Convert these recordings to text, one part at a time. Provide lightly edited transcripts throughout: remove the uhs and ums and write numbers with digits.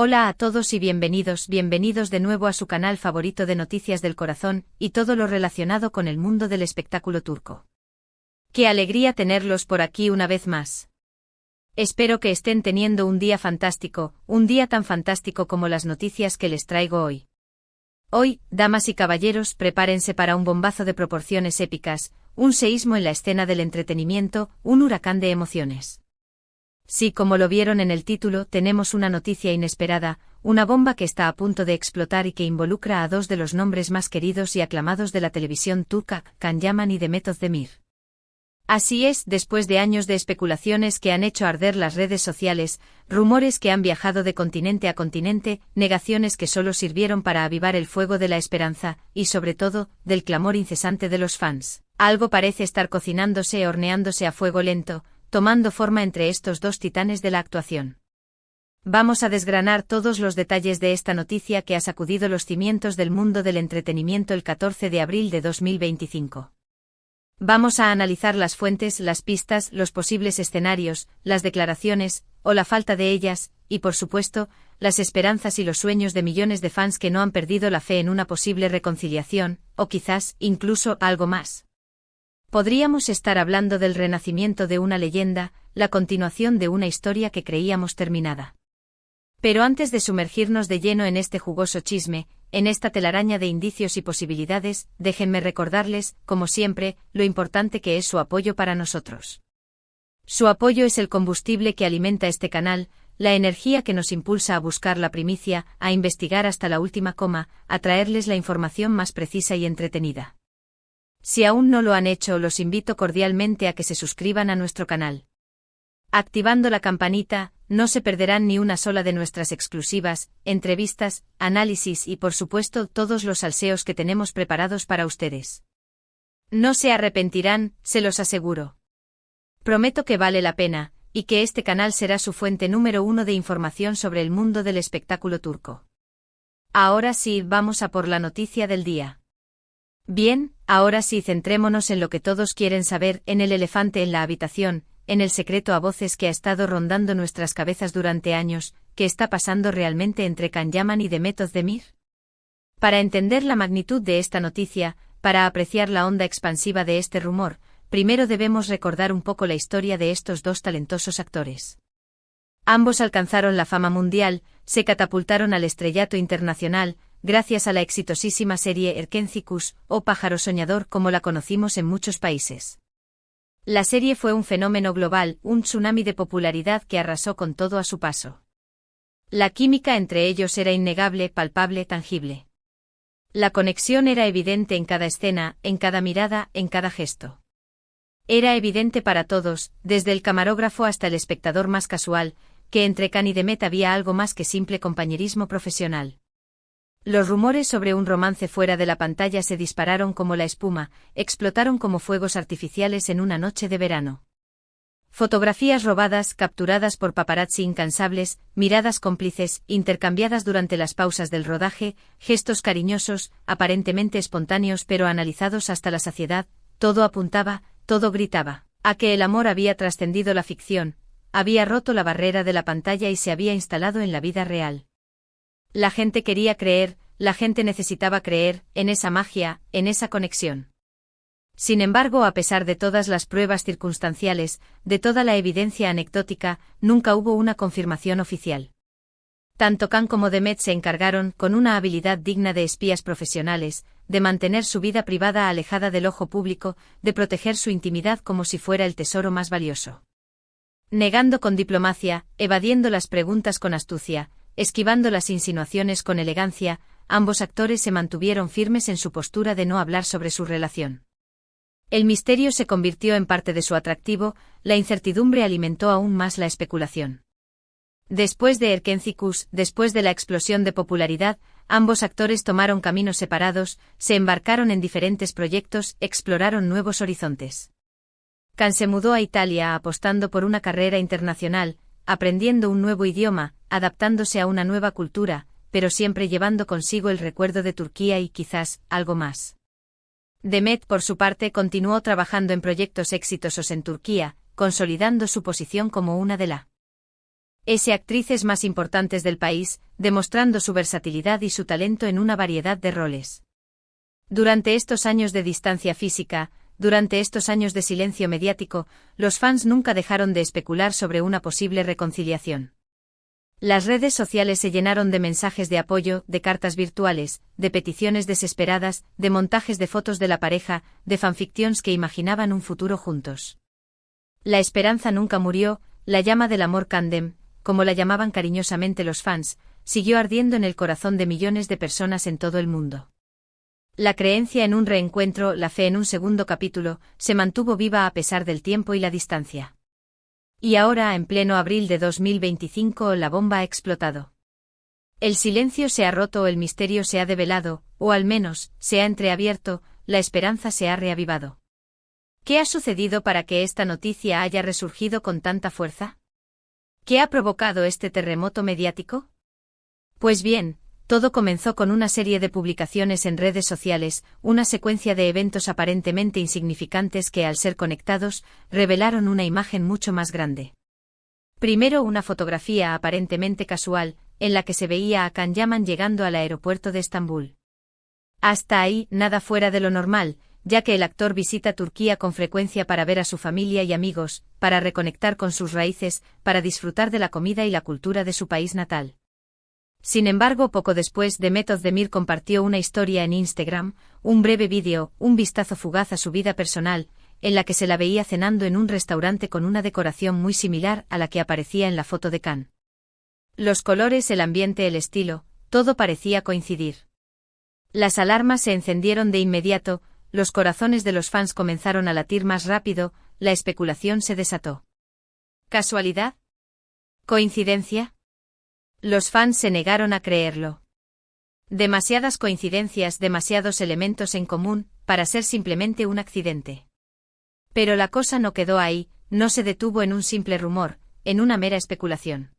Hola a todos y bienvenidos de nuevo a su canal favorito de Noticias del Corazón y todo lo relacionado con el mundo del espectáculo turco. ¡Qué alegría tenerlos por aquí una vez más! Espero que estén teniendo un día fantástico, un día tan fantástico como las noticias que les traigo hoy. Hoy, damas y caballeros, prepárense para un bombazo de proporciones épicas, un seísmo en la escena del entretenimiento, un huracán de emociones. Sí, como lo vieron en el título, tenemos una noticia inesperada, una bomba que está a punto de explotar y que involucra a dos de los nombres más queridos y aclamados de la televisión turca, Can Yaman y Demet Özdemir. Así es, después de años de especulaciones que han hecho arder las redes sociales, rumores que han viajado de continente a continente, negaciones que solo sirvieron para avivar el fuego de la esperanza, y sobre todo, del clamor incesante de los fans. Algo parece estar cocinándose, horneándose a fuego lento, tomando forma entre estos dos titanes de la actuación. Vamos a desgranar todos los detalles de esta noticia que ha sacudido los cimientos del mundo del entretenimiento el 14 de abril de 2025. Vamos a analizar las fuentes, las pistas, los posibles escenarios, las declaraciones, o la falta de ellas, y por supuesto, las esperanzas y los sueños de millones de fans que no han perdido la fe en una posible reconciliación, o quizás, incluso, algo más. Podríamos estar hablando del renacimiento de una leyenda, la continuación de una historia que creíamos terminada. Pero antes de sumergirnos de lleno en este jugoso chisme, en esta telaraña de indicios y posibilidades, déjenme recordarles, como siempre, lo importante que es su apoyo para nosotros. Su apoyo es el combustible que alimenta este canal, la energía que nos impulsa a buscar la primicia, a investigar hasta la última coma, a traerles la información más precisa y entretenida. Si aún no lo han hecho, los invito cordialmente a que se suscriban a nuestro canal. Activando la campanita, no se perderán ni una sola de nuestras exclusivas, entrevistas, análisis y por supuesto todos los salseos que tenemos preparados para ustedes. No se arrepentirán, se los aseguro. Prometo que vale la pena, y que este canal será su fuente número 1 de información sobre el mundo del espectáculo turco. Ahora sí, vamos a por la noticia del día. Bien, ahora sí centrémonos en lo que todos quieren saber, en el elefante en la habitación, en el secreto a voces que ha estado rondando nuestras cabezas durante años, ¿qué está pasando realmente entre Can Yaman y Demet Özdemir? Para entender la magnitud de esta noticia, para apreciar la onda expansiva de este rumor, primero debemos recordar un poco la historia de estos dos talentosos actores. Ambos alcanzaron la fama mundial, se catapultaron al estrellato internacional, gracias a la exitosísima serie Erkenci o Pájaro Soñador como la conocimos en muchos países. La serie fue un fenómeno global, un tsunami de popularidad que arrasó con todo a su paso. La química entre ellos era innegable, palpable, tangible. La conexión era evidente en cada escena, en cada mirada, en cada gesto. Era evidente para todos, desde el camarógrafo hasta el espectador más casual, que entre Can y Demet había algo más que simple compañerismo profesional. Los rumores sobre un romance fuera de la pantalla se dispararon como la espuma, explotaron como fuegos artificiales en una noche de verano. Fotografías robadas, capturadas por paparazzi incansables, miradas cómplices, intercambiadas durante las pausas del rodaje, gestos cariñosos, aparentemente espontáneos pero analizados hasta la saciedad, todo apuntaba, todo gritaba, a que el amor había trascendido la ficción, había roto la barrera de la pantalla y se había instalado en la vida real. La gente quería creer, la gente necesitaba creer, en esa magia, en esa conexión. Sin embargo, a pesar de todas las pruebas circunstanciales, de toda la evidencia anecdótica, nunca hubo una confirmación oficial. Tanto Can como Demet se encargaron, con una habilidad digna de espías profesionales, de mantener su vida privada alejada del ojo público, de proteger su intimidad como si fuera el tesoro más valioso. Negando con diplomacia, evadiendo las preguntas con astucia, esquivando las insinuaciones con elegancia, ambos actores se mantuvieron firmes en su postura de no hablar sobre su relación. El misterio se convirtió en parte de su atractivo, la incertidumbre alimentó aún más la especulación. Después de Erkenci, después de la explosión de popularidad, ambos actores tomaron caminos separados, se embarcaron en diferentes proyectos, exploraron nuevos horizontes. Can se mudó a Italia apostando por una carrera internacional, aprendiendo un nuevo idioma, adaptándose a una nueva cultura, pero siempre llevando consigo el recuerdo de Turquía y quizás, algo más. Demet, por su parte, continuó trabajando en proyectos exitosos en Turquía, consolidando su posición como una de las actrices más importantes del país, demostrando su versatilidad y su talento en una variedad de roles. Durante estos años de distancia física, durante estos años de silencio mediático, los fans nunca dejaron de especular sobre una posible reconciliación. Las redes sociales se llenaron de mensajes de apoyo, de cartas virtuales, de peticiones desesperadas, de montajes de fotos de la pareja, de fanfictions que imaginaban un futuro juntos. La esperanza nunca murió, la llama del amor Candem, como la llamaban cariñosamente los fans, siguió ardiendo en el corazón de millones de personas en todo el mundo. La creencia en un reencuentro, la fe en un segundo capítulo, se mantuvo viva a pesar del tiempo y la distancia. Y ahora, en pleno abril de 2025, la bomba ha explotado. El silencio se ha roto, el misterio se ha develado, o al menos, se ha entreabierto, la esperanza se ha reavivado. ¿Qué ha sucedido para que esta noticia haya resurgido con tanta fuerza? ¿Qué ha provocado este terremoto mediático? Pues bien, todo comenzó con una serie de publicaciones en redes sociales, una secuencia de eventos aparentemente insignificantes que, al ser conectados, revelaron una imagen mucho más grande. Primero, una fotografía aparentemente casual, en la que se veía a Can Yaman llegando al aeropuerto de Estambul. Hasta ahí, nada fuera de lo normal, ya que el actor visita Turquía con frecuencia para ver a su familia y amigos, para reconectar con sus raíces, para disfrutar de la comida y la cultura de su país natal. Sin embargo, poco después, Demet Özdemir compartió una historia en Instagram, un breve vídeo, un vistazo fugaz a su vida personal, en la que se la veía cenando en un restaurante con una decoración muy similar a la que aparecía en la foto de Can. Los colores, el ambiente, el estilo, todo parecía coincidir. Las alarmas se encendieron de inmediato, los corazones de los fans comenzaron a latir más rápido, la especulación se desató. ¿Casualidad? ¿Coincidencia? Los fans se negaron a creerlo. Demasiadas coincidencias, demasiados elementos en común, para ser simplemente un accidente. Pero la cosa no quedó ahí, no se detuvo en un simple rumor, en una mera especulación.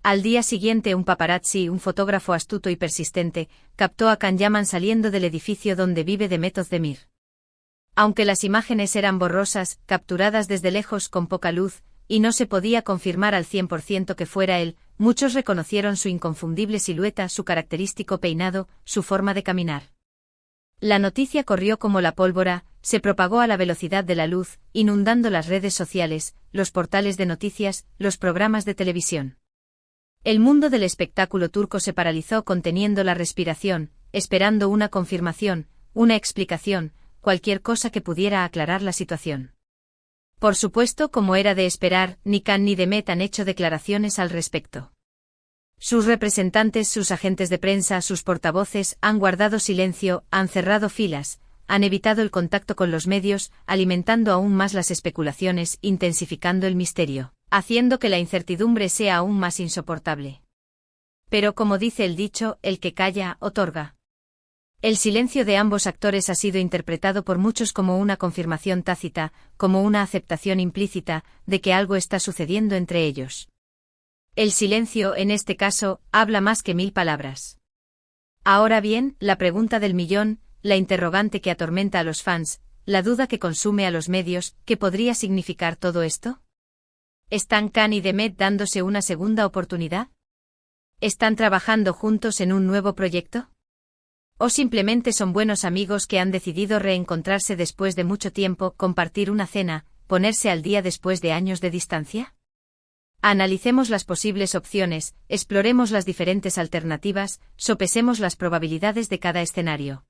Al día siguiente, un paparazzi, un fotógrafo astuto y persistente, captó a Can Yaman saliendo del edificio donde vive Demet Özdemir. Aunque las imágenes eran borrosas, capturadas desde lejos con poca luz, y no se podía confirmar al 100% que fuera él, muchos reconocieron su inconfundible silueta, su característico peinado, su forma de caminar. La noticia corrió como la pólvora, se propagó a la velocidad de la luz, inundando las redes sociales, los portales de noticias, los programas de televisión. El mundo del espectáculo turco se paralizó conteniendo la respiración, esperando una confirmación, una explicación, cualquier cosa que pudiera aclarar la situación. Por supuesto, como era de esperar, ni Can ni Demet han hecho declaraciones al respecto. Sus representantes, sus agentes de prensa, sus portavoces, han guardado silencio, han cerrado filas, han evitado el contacto con los medios, alimentando aún más las especulaciones, intensificando el misterio, haciendo que la incertidumbre sea aún más insoportable. Pero como dice el dicho, el que calla, otorga. El silencio de ambos actores ha sido interpretado por muchos como una confirmación tácita, como una aceptación implícita, de que algo está sucediendo entre ellos. El silencio, en este caso, habla más que 1000 palabras. Ahora bien, la pregunta del millón, la interrogante que atormenta a los fans, la duda que consume a los medios, ¿qué podría significar todo esto? ¿Están Can y Demet dándose una segunda oportunidad? ¿Están trabajando juntos en un nuevo proyecto? ¿O simplemente son buenos amigos que han decidido reencontrarse después de mucho tiempo, compartir una cena, ponerse al día después de años de distancia? Analicemos las posibles opciones, exploremos las diferentes alternativas, sopesemos las probabilidades de cada escenario.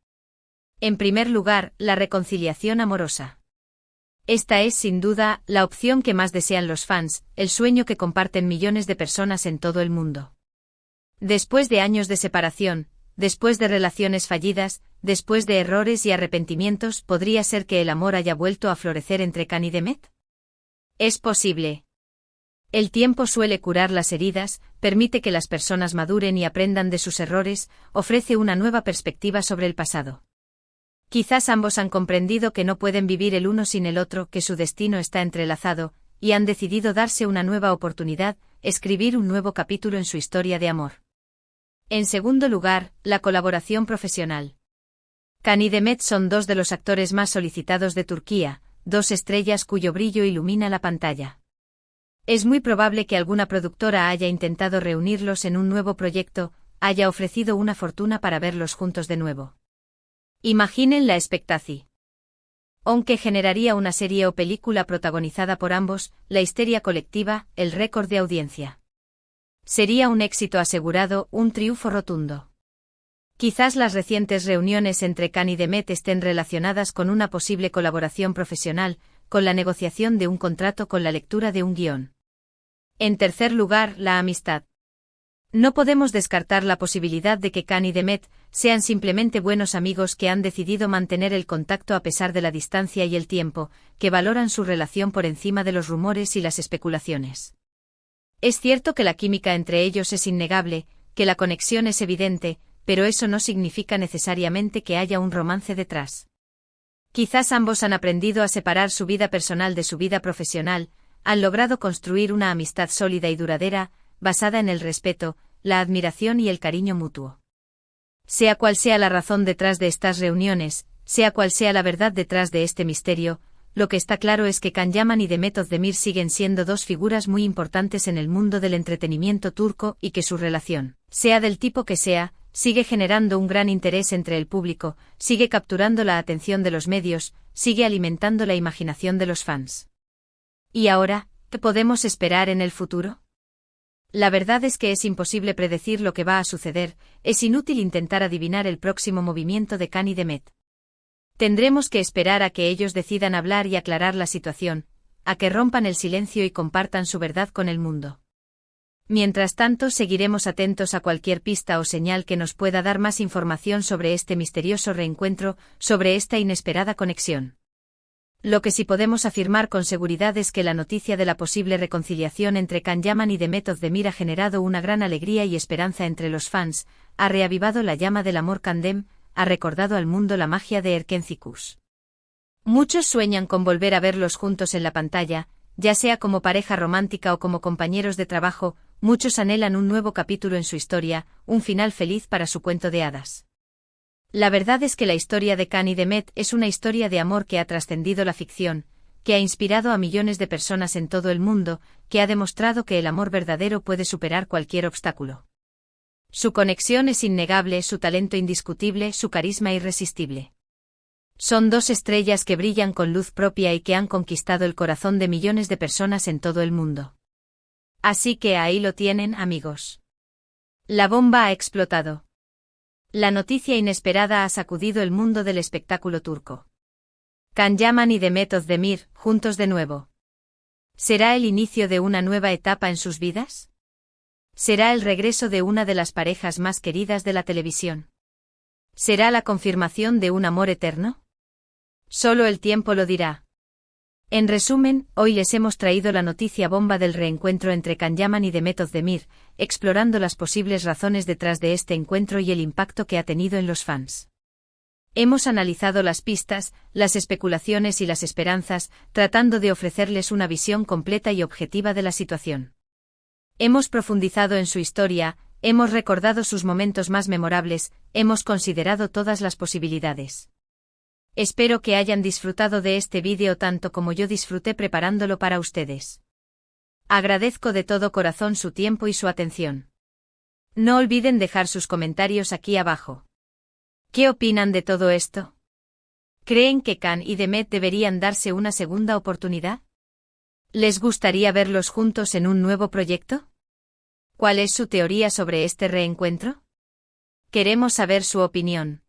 En primer lugar, la reconciliación amorosa. Esta es, sin duda, la opción que más desean los fans, el sueño que comparten millones de personas en todo el mundo. Después de años de separación, después de relaciones fallidas, después de errores y arrepentimientos, ¿podría ser que el amor haya vuelto a florecer entre Can y Demet? Es posible. El tiempo suele curar las heridas, permite que las personas maduren y aprendan de sus errores, ofrece una nueva perspectiva sobre el pasado. Quizás ambos han comprendido que no pueden vivir el uno sin el otro, que su destino está entrelazado, y han decidido darse una nueva oportunidad, escribir un nuevo capítulo en su historia de amor. En segundo lugar, la colaboración profesional. Can y Demet son dos de los actores más solicitados de Turquía, dos estrellas cuyo brillo ilumina la pantalla. Es muy probable que alguna productora haya intentado reunirlos en un nuevo proyecto, haya ofrecido una fortuna para verlos juntos de nuevo. Imaginen la expectación. Aunque generaría una serie o película protagonizada por ambos, la histeria colectiva, el récord de audiencia. Sería un éxito asegurado, un triunfo rotundo. Quizás las recientes reuniones entre Khan y Demet estén relacionadas con una posible colaboración profesional, con la negociación de un contrato, con la lectura de un guión. En tercer lugar, la amistad. No podemos descartar la posibilidad de que Khan y Demet sean simplemente buenos amigos que han decidido mantener el contacto a pesar de la distancia y el tiempo, que valoran su relación por encima de los rumores y las especulaciones. Es cierto que la química entre ellos es innegable, que la conexión es evidente, pero eso no significa necesariamente que haya un romance detrás. Quizás ambos han aprendido a separar su vida personal de su vida profesional, han logrado construir una amistad sólida y duradera, basada en el respeto, la admiración y el cariño mutuo. Sea cual sea la razón detrás de estas reuniones, sea cual sea la verdad detrás de este misterio, lo que está claro es que Can Yaman y Demet Özdemir siguen siendo dos figuras muy importantes en el mundo del entretenimiento turco y que su relación, sea del tipo que sea, sigue generando un gran interés entre el público, sigue capturando la atención de los medios, sigue alimentando la imaginación de los fans. ¿Y ahora, qué podemos esperar en el futuro? La verdad es que es imposible predecir lo que va a suceder, es inútil intentar adivinar el próximo movimiento de Khan y Demet. Tendremos que esperar a que ellos decidan hablar y aclarar la situación, a que rompan el silencio y compartan su verdad con el mundo. Mientras tanto, seguiremos atentos a cualquier pista o señal que nos pueda dar más información sobre este misterioso reencuentro, sobre esta inesperada conexión. Lo que sí podemos afirmar con seguridad es que la noticia de la posible reconciliación entre Can Yaman y Demet Özdemir ha generado una gran alegría y esperanza entre los fans, ha reavivado la llama del amor Kandem, ha recordado al mundo la magia de Erken Cikus. Muchos sueñan con volver a verlos juntos en la pantalla, ya sea como pareja romántica o como compañeros de trabajo, muchos anhelan un nuevo capítulo en su historia, un final feliz para su cuento de hadas. La verdad es que la historia de Khan y Demet es una historia de amor que ha trascendido la ficción, que ha inspirado a millones de personas en todo el mundo, que ha demostrado que el amor verdadero puede superar cualquier obstáculo. Su conexión es innegable, su talento indiscutible, su carisma irresistible. Son dos estrellas que brillan con luz propia y que han conquistado el corazón de millones de personas en todo el mundo. Así que ahí lo tienen, amigos. La bomba ha explotado. La noticia inesperada ha sacudido el mundo del espectáculo turco. Can Yaman y Demet Özdemir, juntos de nuevo. ¿Será el inicio de una nueva etapa en sus vidas? ¿Será el regreso de una de las parejas más queridas de la televisión? ¿Será la confirmación de un amor eterno? Solo el tiempo lo dirá. En resumen, hoy les hemos traído la noticia bomba del reencuentro entre Can Yaman y Demet Özdemir, explorando las posibles razones detrás de este encuentro y el impacto que ha tenido en los fans. Hemos analizado las pistas, las especulaciones y las esperanzas, tratando de ofrecerles una visión completa y objetiva de la situación. Hemos profundizado en su historia, hemos recordado sus momentos más memorables, hemos considerado todas las posibilidades. Espero que hayan disfrutado de este vídeo tanto como yo disfruté preparándolo para ustedes. Agradezco de todo corazón su tiempo y su atención. No olviden dejar sus comentarios aquí abajo. ¿Qué opinan de todo esto? ¿Creen que Khan y Demet deberían darse una segunda oportunidad? ¿Les gustaría verlos juntos en un nuevo proyecto? ¿Cuál es su teoría sobre este reencuentro? Queremos saber su opinión.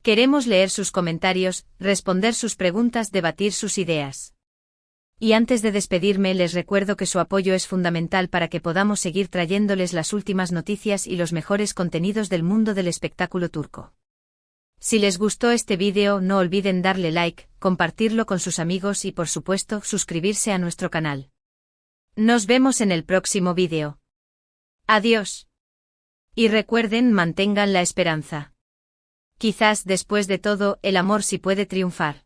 Queremos leer sus comentarios, responder sus preguntas, debatir sus ideas. Y antes de despedirme les recuerdo que su apoyo es fundamental para que podamos seguir trayéndoles las últimas noticias y los mejores contenidos del mundo del espectáculo turco. Si les gustó este vídeo no olviden darle like, compartirlo con sus amigos y por supuesto suscribirse a nuestro canal. Nos vemos en el próximo vídeo. Adiós. Y recuerden, mantengan la esperanza. Quizás después de todo, el amor sí puede triunfar.